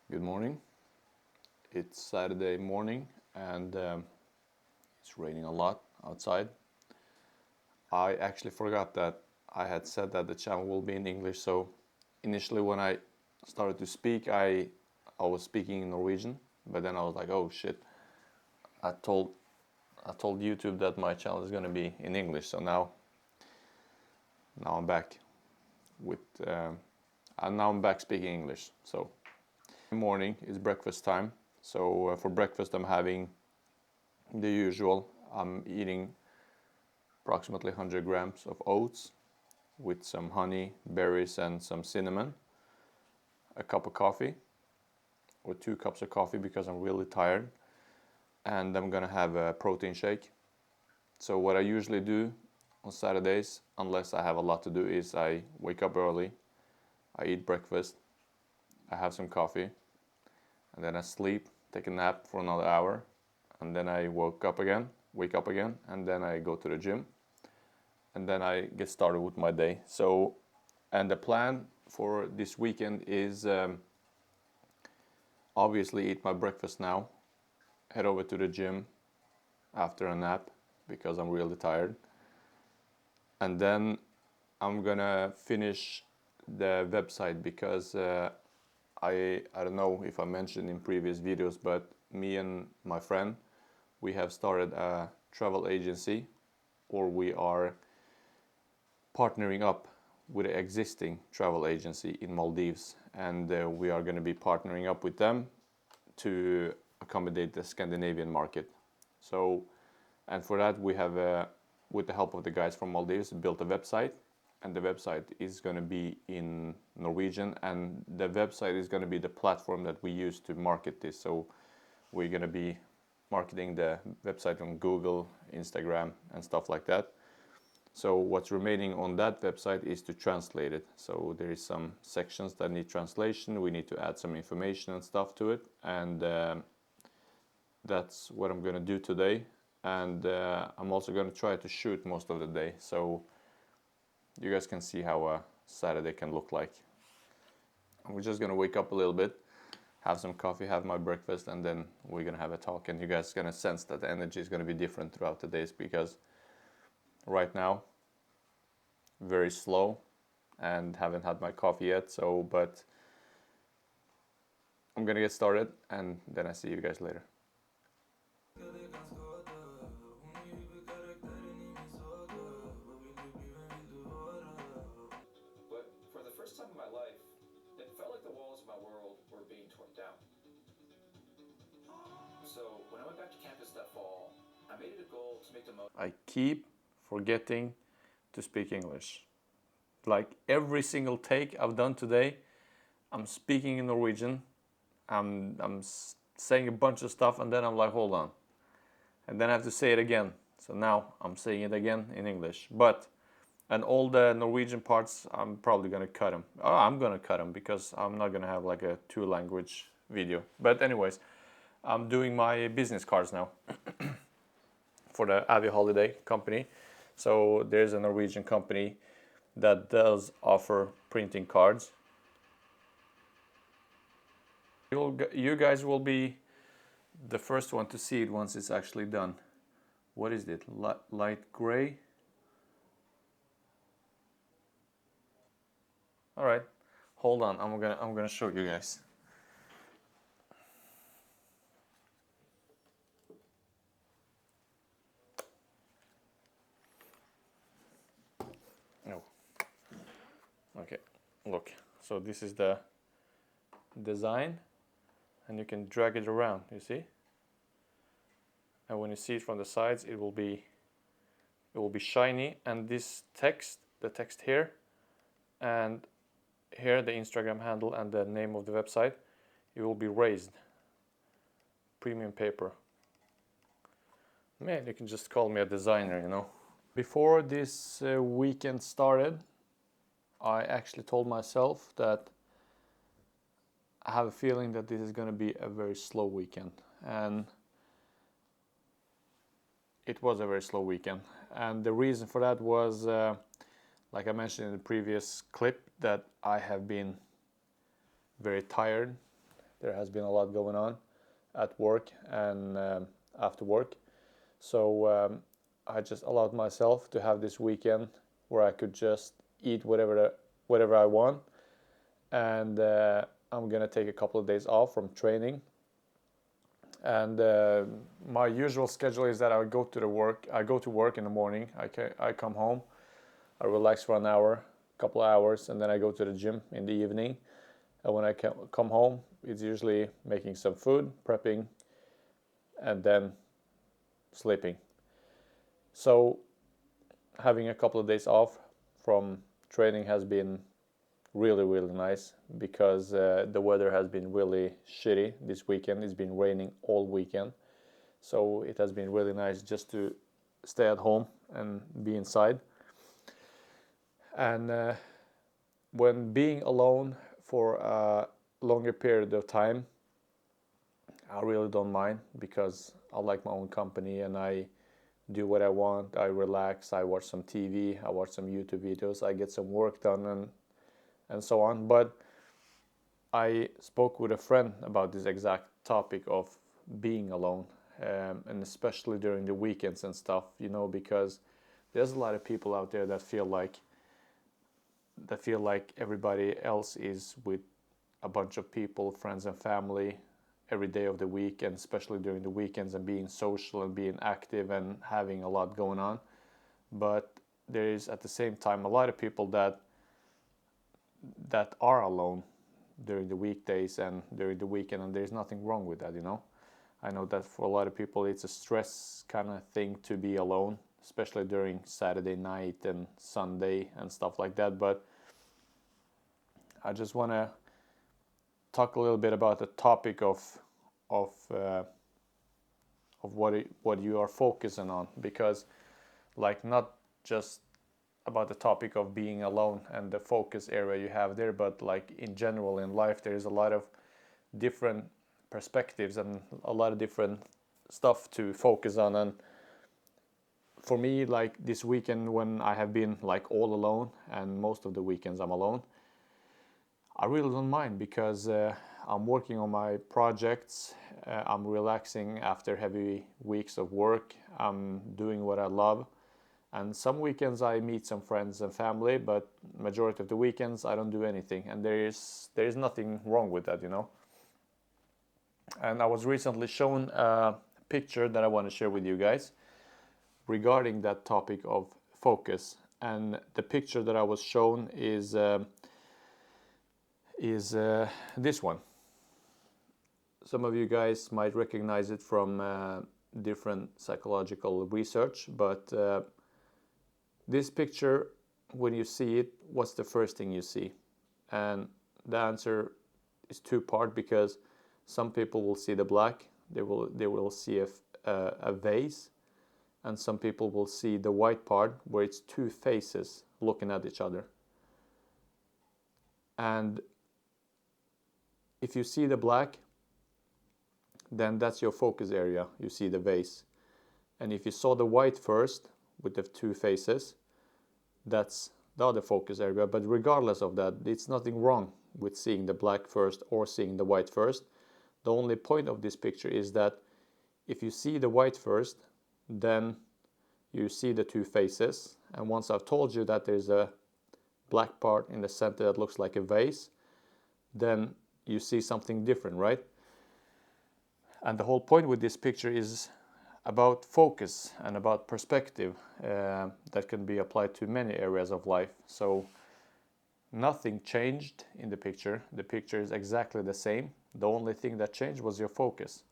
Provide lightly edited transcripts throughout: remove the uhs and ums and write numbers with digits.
Good morning. It's Saturday morning and it's raining a lot outside. I actually forgot that I had said that the channel will be in English, so initially when I started to speak, I was speaking in Norwegian, but then I was like, oh shit, I told YouTube that my channel is going to be in English, so now I'm back with and now I'm back speaking English. So morning is breakfast time. So for breakfast I'm having the usual. I'm eating approximately 100 grams of oats with some honey, berries and some cinnamon, a cup of coffee or 2 cups of coffee because I'm really tired, and I'm gonna have a protein shake. So what I usually do on Saturdays, unless I have a lot to do, is I wake up early, I eat breakfast, I have some coffee, and then I sleep, take a nap for another hour, and then I wake up again, and then I go to the gym, and then I get started with my day. So, and the plan for this weekend is obviously eat my breakfast now, head over to the gym after a nap because I'm really tired, and then I'm gonna finish the website because I don't know if I mentioned in previous videos, but me and my friend, we have started a travel agency, or we are partnering up with an existing travel agency in Maldives, and we are going to be partnering up with them to accommodate the Scandinavian market. So, and for that we have, with the help of the guys from Maldives, built a website, and the website is going to be in Norwegian, and the website is going to be the platform that we use to market this. So we're going to be marketing the website on Google, Instagram and stuff like that. So what's remaining on that website is to translate it. So there is some sections that need translation. We need to add some information and stuff to it, and that's what I'm going to do today. And I'm also going to try to shoot most of the day, so you guys can see how a Saturday can look like. We're just going to wake up a little bit, have some coffee, have my breakfast, and then we're going to have a talk. And you guys are going to sense that the energy is going to be different throughout the days, because right now very slow and haven't had my coffee yet. So, but I'm gonna get started and then I see you guys later. But for the first time in my life, it felt like the walls of my world were being torn down. So when I went back to campus that fall, I made it a goal to make the most. I keep forgetting to speak English. Like every single take I've done today, I'm speaking in Norwegian. I'm saying a bunch of stuff, and then I'm like, hold on, and then I have to say it again. So now I'm saying it again in English. And all the Norwegian parts, I'm probably gonna cut them. Oh, I'm gonna cut them because I'm not gonna have like a 2-language video. But anyways, I'm doing my business cards now for the Avi Holiday company. So there's a Norwegian company that does offer printing cards. You guys will be the first one to see it once it's actually done. What is it? Light gray? All right, hold on. I'm gonna show you guys. No. Okay. Look. So this is the design, and you can drag it around. You see? And when you see it from the sides, it will be shiny. And this text, the text here, and here the Instagram handle and the name of the website, it will be raised. Premium paper. Man, you can just call me a designer, you know. Before this weekend started, I actually told myself that I have a feeling that this is going to be a very slow weekend, and it was a very slow weekend. And the reason for that was, like I mentioned in the previous clip, that I have been very tired There has been a lot going on at work and after work. So I just allowed myself to have this weekend where I could just eat whatever I want, and I'm gonna take a couple of days off from training. And my usual schedule is that I go to work in the morning. I come home, I relax for an hour, couple of hours, and then I go to the gym in the evening. And when I come home, it's usually making some food, prepping, and then sleeping. So having a couple of days off from training has been really, really nice, because the weather has been really shitty this weekend. It's been raining all weekend. So it has been really nice just to stay at home and be inside. And when being alone for a longer period of time, I really don't mind, because I like my own company and I do what I want. I relax, I watch some TV, I watch some YouTube videos, I get some work done, and so on. But I spoke with a friend about this exact topic of being alone, and especially during the weekends and stuff, because there's a lot of people out there that feel like everybody else is with a bunch of people, friends and family, every day of the week, and especially during the weekends, and being social and being active and having a lot going on. But there is at the same time a lot of people that are alone during the weekdays and during the weekend, and there's nothing wrong with that. I know that for a lot of people it's a stress kind of thing to be alone, especially during Saturday night and Sunday and stuff like that. But I just want to talk a little bit about the topic of what you are focusing on, because not just about the topic of being alone and the focus area you have there, but in general in life there is a lot of different perspectives and a lot of different stuff to focus on. And for me, this weekend, when I have been all alone, and most of the weekends I'm alone, I really don't mind, because I'm working on my projects, I'm relaxing after heavy weeks of work, I'm doing what I love. And some weekends I meet some friends and family, but majority of the weekends I don't do anything, and there is nothing wrong with that. And I was recently shown a picture that I want to share with you guys regarding that topic of focus. And the picture that I was shown is this one. Some of you guys might recognize it from different psychological research, but this picture, when you see it, what's the first thing you see? And the answer is two-part, because some people will see the black, they will see a vase, and some people will see the white part where it's two faces looking at each other. And if you see the black, then that's your focus area. You see the vase. And if you saw the white first with the two faces, that's the other focus area. But regardless of that, it's nothing wrong with seeing the black first or seeing the white first. The only point of this picture is that if you see the white first, then you see the two faces. And once I've told you that there's a black part in the center that looks like a vase, then you see something different, right? And the whole point with this picture is about focus and about perspective that can be applied to many areas of life. So nothing changed in the picture. The picture is exactly the same. The only thing that changed was your focus.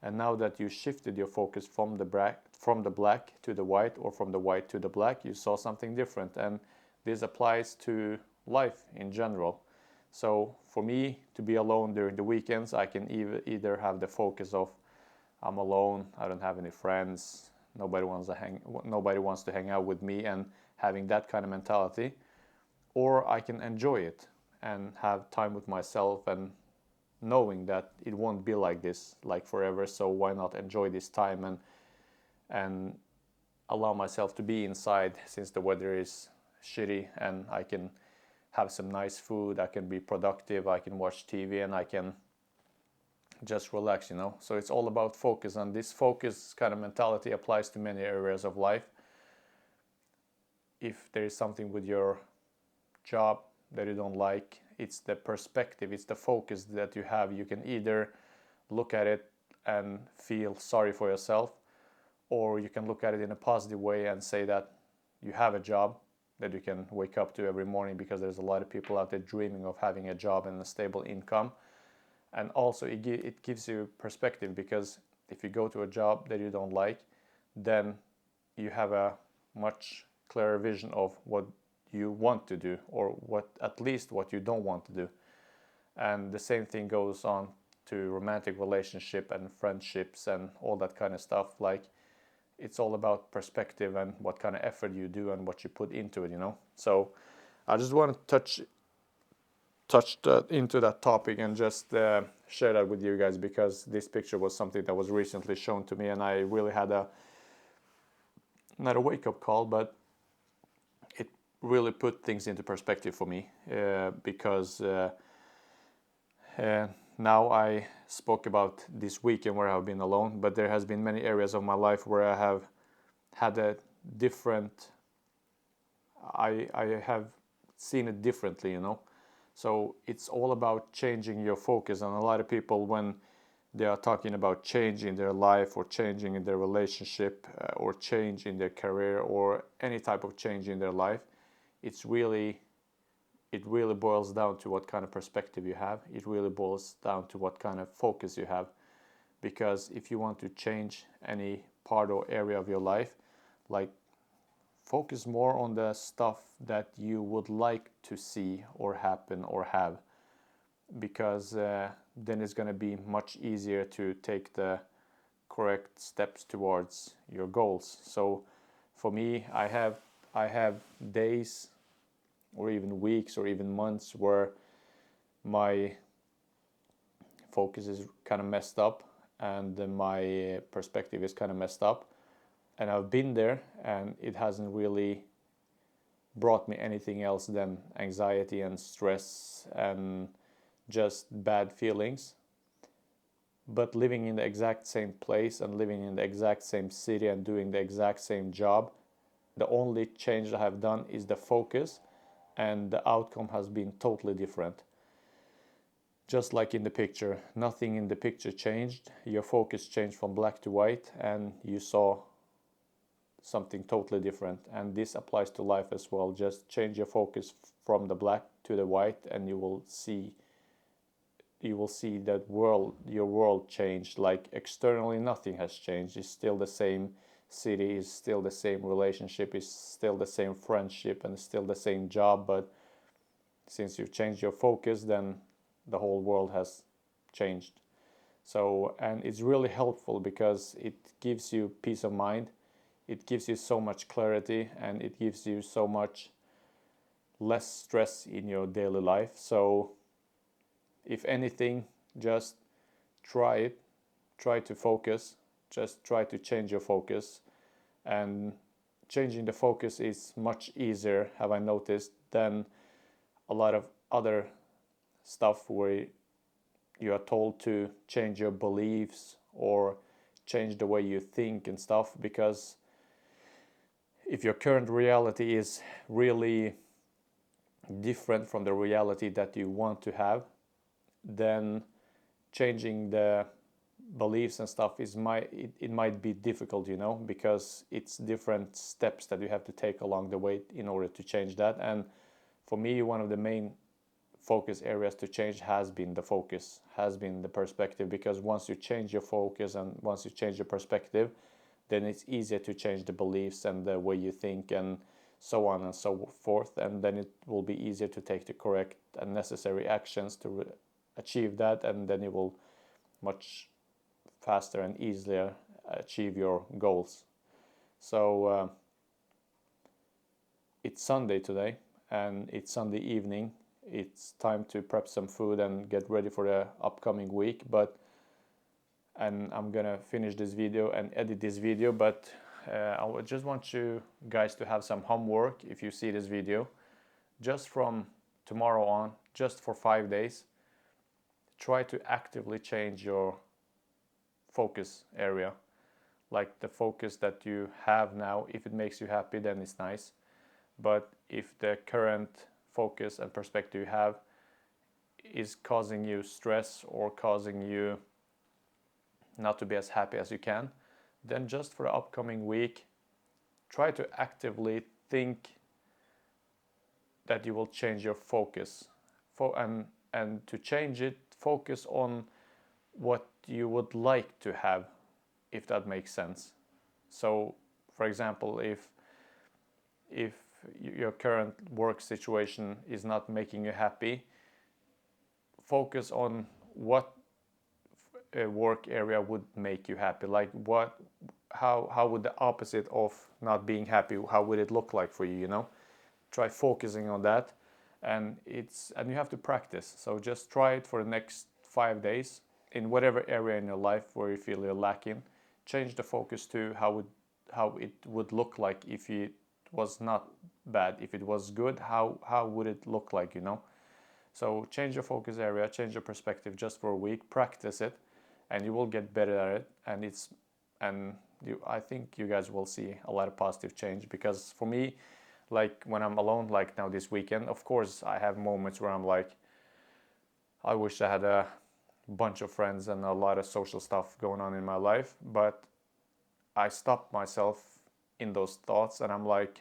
And now that you shifted your focus from the black to the white, or from the white to the black, you saw something different. And this applies to life in general. So for me, to be alone during the weekends, I can either have the focus of I'm alone, I don't have any friends, nobody wants to hang out with me, and having that kind of mentality, or I can enjoy it and have time with myself, and knowing that it won't be like this forever. So why not enjoy this time and allow myself to be inside, since the weather is shitty, and I can have some nice food, I can be productive, I can watch TV, and I can just relax, you know. So it's all about focus, and this focus kind of mentality applies to many areas of life. If there is something with your job that you don't like, it's the perspective, it's the focus that you have. You can either look at it and feel sorry for yourself, or you can look at it in a positive way and say that you have a job that you can wake up to every morning, because there's a lot of people out there dreaming of having a job and a stable income. And also it gives you perspective, because if you go to a job that you don't like, then you have a much clearer vision of what you want to do, or what at least what you don't want to do. And the same thing goes on to romantic relationship and friendships and all that kind of stuff. Like, it's all about perspective and what kind of effort you do and what you put into it, you know. So I just want to touch into that topic and just share that with you guys, because this picture was something that was recently shown to me, and I really had not a wake-up call, but it really put things into perspective for me, because now I spoke about this weekend where I've been alone, but there has been many areas of my life where I have had a different, I have seen it differently, you know. So it's all about changing your focus, and a lot of people, when they are talking about change in their life, or changing in their relationship, or change in their career, or any type of change in their life, it really boils down to what kind of perspective you have. It really boils down to what kind of focus you have. Because if you want to change any part or area of your life, like, focus more on the stuff that you would like to see or happen or have, because then it's going to be much easier to take the correct steps towards your goals. So for me, I have days or even weeks or even months where my focus is kind of messed up, and my perspective is kind of messed up. And I've been there, and it hasn't really brought me anything else than anxiety and stress and just bad feelings. But living in the exact same place and living in the exact same city and doing the exact same job, the only change I have done is the focus, and the outcome has been totally different. Just like in the picture, nothing in the picture changed. Your focus changed from black to white, and you saw something totally different. And this applies to life as well. Just change your focus from the black to the white, and you will see that your world changed. Like, externally nothing has changed. It's still the same city, is still the same relationship, is still the same friendship, and still the same job. But since you've changed your focus, then the whole world has changed. So, and it's really helpful, because it gives you peace of mind. It gives you so much clarity, and it gives you so much less stress in your daily life. So if anything, just try it. Try to focus. Just try to change your focus. And changing the focus is much easier, have I noticed, than a lot of other stuff where you are told to change your beliefs or change the way you think and stuff. Because if your current reality is really different from the reality that you want to have, then changing the beliefs and stuff it might be difficult, you know, because it's different steps that you have to take along the way in order to change that. And for me, one of the main focus areas to change has been the focus, has been the perspective. Because once you change your focus and once you change your perspective, then it's easier to change the beliefs and the way you think and so on and so forth. And then it will be easier to take the correct and necessary actions to achieve that. And then you will much faster and easier achieve your goals. So it's Sunday today, and it's Sunday evening. It's time to prep some food and get ready for the upcoming week. And I'm gonna finish this video and edit this video, but I just want you guys to have some homework if you see this video. Just from tomorrow on, just for 5 days, try to actively change your focus area. Like the focus that you have now, if it makes you happy, then it's nice. But if the current focus and perspective you have is causing you stress or causing you not to be as happy as you can, then just for the upcoming week, try to actively think that you will change your focus. And to change it, focus on what you would like to have, if that makes sense. So, for example, if your current work situation is not making you happy, focus on what a work area would make you happy. Like how would the opposite of not being happy, how would it look like for you, you know? Try focusing on that, and you have to practice. So just try it for the next 5 days in whatever area in your life where you feel you're lacking. Change the focus to how it would look like if it was not bad. If it was good, how would it look like, you know? So change your focus area, change your perspective just for a week, practice it, and you will get better at it. I think you guys will see a lot of positive change, because for me, like when I'm alone, like now this weekend, of course I have moments where I'm like, I wish I had a bunch of friends and a lot of social stuff going on in my life, but I stop myself in those thoughts and I'm like,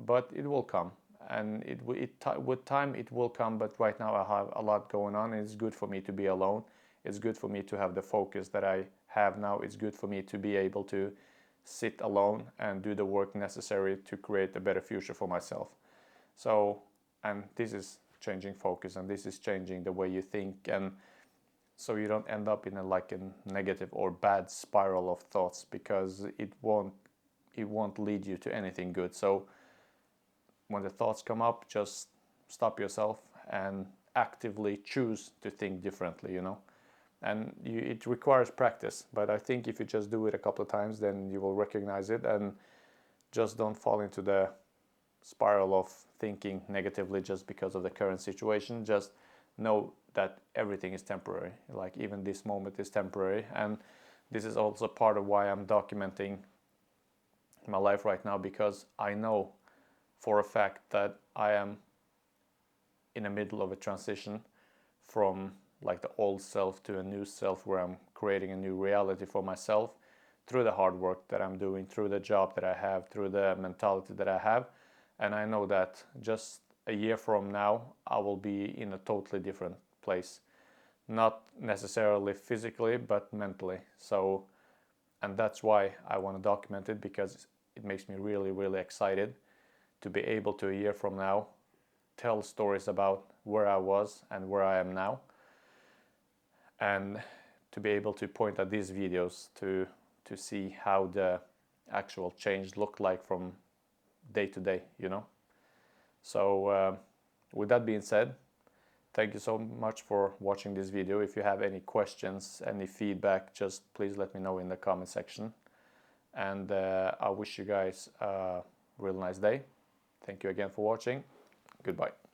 but it will come, and with time it will come. But right now I have a lot going on, and it's good for me to be alone. It's good for me to have the focus that I have now. It's good for me to be able to sit alone and do the work necessary to create a better future for myself. So, and this is changing focus, and this is changing the way you think, and so you don't end up in a negative or bad spiral of thoughts, because it won't lead you to anything good. So when the thoughts come up, just stop yourself and actively choose to think differently, you know. And it requires practice, but I think if you just do it a couple of times, then you will recognize it, and just don't fall into the spiral of thinking negatively just because of the current situation. Just know that everything is temporary. Like even this moment is temporary, and this is also part of why I'm documenting my life right now, because I know for a fact that I am in the middle of a transition from like the old self to a new self, where I'm creating a new reality for myself through the hard work that I'm doing, through the job that I have, through the mentality that I have. And I know that just a year from now, I will be in a totally different place. Not necessarily physically, but mentally. So, and that's why I want to document it, because it makes me really, really excited to be able to, a year from now, tell stories about where I was and where I am now, and to be able to point at these videos to see how the actual change looked like from day to day, you know. So with that being said, thank you so much for watching this video. If you have any questions, any feedback, just please let me know in the comment section. And I wish you guys a real nice day. Thank you again for watching. Goodbye.